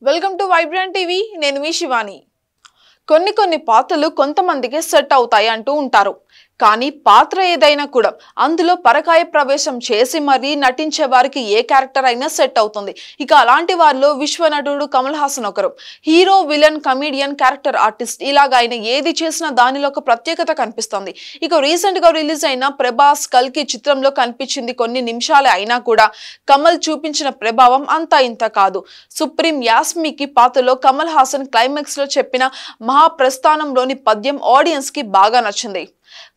welcome to vibrant TV నేను మీ శివాని కొన్ని పాత్రలు కొంతమందికి సెట్ అవుతాయి అంటూ ఉంటారు కానీ పాత్ర ఏదైనా కూడా అందులో పరకాయ ప్రవేశం చేసి మరీ నటించే వారికి ఏ క్యారెక్టర్ అయినా సెట్ అవుతుంది ఇక అలాంటి వారిలో విశ్వనటుడు కమల్ హాసన్ ఒకరు hero villain comedian character artist ఇలాగా ఆయన ఏది చేసినా దానిలో ఒక ప్రత్యేకత కనిపిస్తుంది ఇక రీసెంట్ గా రిలీజ్ అయిన ప్రభాస్ కల్కి చిత్రంలో కనిపించింది కొన్ని నిమిషాలే అయినా కూడా కమల్ చూపించిన ప్రభావం అంతా ఇంత కాదు సుప్రీం యాస్మికి పాత్రలో కమల్ హాసన్ క్లైమాక్స్ లో చెప్పిన మహాప్రస్థానంలోని పద్యం ఆడియన్స్ కి బాగా నచ్చింది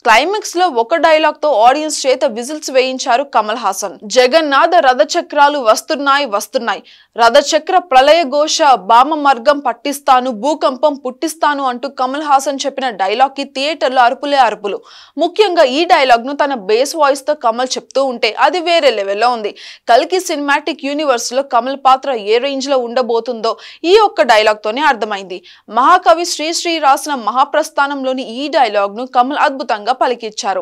క్లైమాక్స్ లో ఒక డైలాగ్ తో ఆడియన్స్ చేత విజిల్స్ వేయించారు కమల్ హాసన్ జగన్నాథ రథచక్రాలు వస్తున్నాయి రథచక్ర ప్రళయ ఘోష బామ మార్గం పట్టిస్తాను భూకంపం పుట్టిస్తాను అంటూ కమల్ హాసన్ చెప్పిన డైలాగ్ కి థియేటర్ లో అరుపులే అరుపులు ముఖ్యంగా ఈ డైలాగ్ ను తన బేస్ వాయిస్ తో కమల్ చెప్తూ ఉంటే అది వేరే లెవెల్లో ఉంది కల్కి సినిమాటిక్ యూనివర్స్ లో కమల్ పాత్ర ఏ రేంజ్ లో ఉండబోతుందో ఈ ఒక్క డైలాగ్ తోనే అర్థమైంది మహాకవి శ్రీ రాసిన మహాప్రస్థానంలోని ఈ డైలాగ్ ను కమల్ అద్భుతంగా పలికిచ్చారు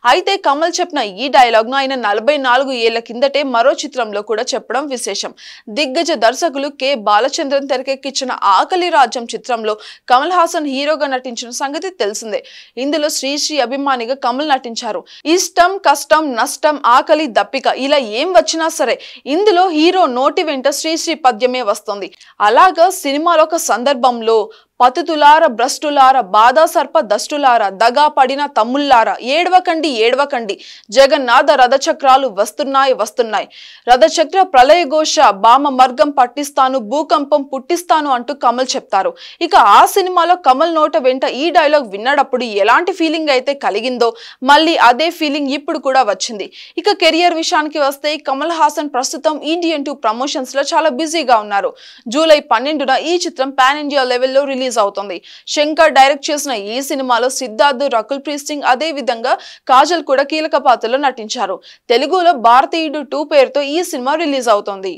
అయితే కమల్ చెప్పిన ఈ డైలాగ్ ను ఆయన 44 ఏళ్ల కిందటే మరో చిత్రంలో కూడా చెప్పడం విశేషం దిగ్గజ దర్శకులు కె బాలచంద్రన్ తెరకెక్కించిన ఆకలి రాజ్యం చిత్రంలో కమల్ హాసన్ హీరోగా నటించిన సంగతి తెలిసిందే ఇందులో శ్రీ అభిమానిగా కమల్ నటించారు ఇష్టం కష్టం నష్టం ఆకలి దప్పిక ఇలా ఏం వచ్చినా సరే ఇందులో హీరో నోటి వెంట శ్రీ పద్యమే వస్తుంది అలాగా సినిమాలో ఒక సందర్భంలో పతుతులార భ్రష్టులార బాధా సర్ప దష్టులార దగా పడిన తమ్ముల్లారా ఏడవకండి జగన్నాథ రథచక్రాలు వస్తున్నాయి రథచక్ర ప్రళయ ఘోష బామ మార్గం పట్టిస్తాను భూకంపం పుట్టిస్తాను అంటూ కమల్ చెప్తారు ఇక ఆ సినిమాలో కమల్ నోట వెంట ఈ డైలాగ్ విన్నప్పుడు ఎలాంటి ఫీలింగ్ అయితే కలిగిందో మళ్ళీ అదే ఫీలింగ్ ఇప్పుడు కూడా వచ్చింది ఇక కెరియర్ విషయానికి వస్తే కమల్ హాసన్ ప్రస్తుతం ఇండియన్ 2 ప్రమోషన్స్ లో చాలా బిజీగా ఉన్నారు జూలై 12న ఈ చిత్రం పాన్ ఇండియా లెవెల్లో రిలీజ్ అవుతుంది శంకర్ డైరెక్ట్ చేసిన ఈ సినిమాలో సిద్ధార్థ్ రకుల్ ప్రీత్ సింగ్ అదే విధంగా కాజల్ కూడా కీలక పాత్రలో నటించారు తెలుగులో భారతీయుడు 2 పేరుతో ఈ సినిమా రిలీజ్ అవుతుంది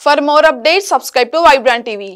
for more updates subscribe to vibrant TV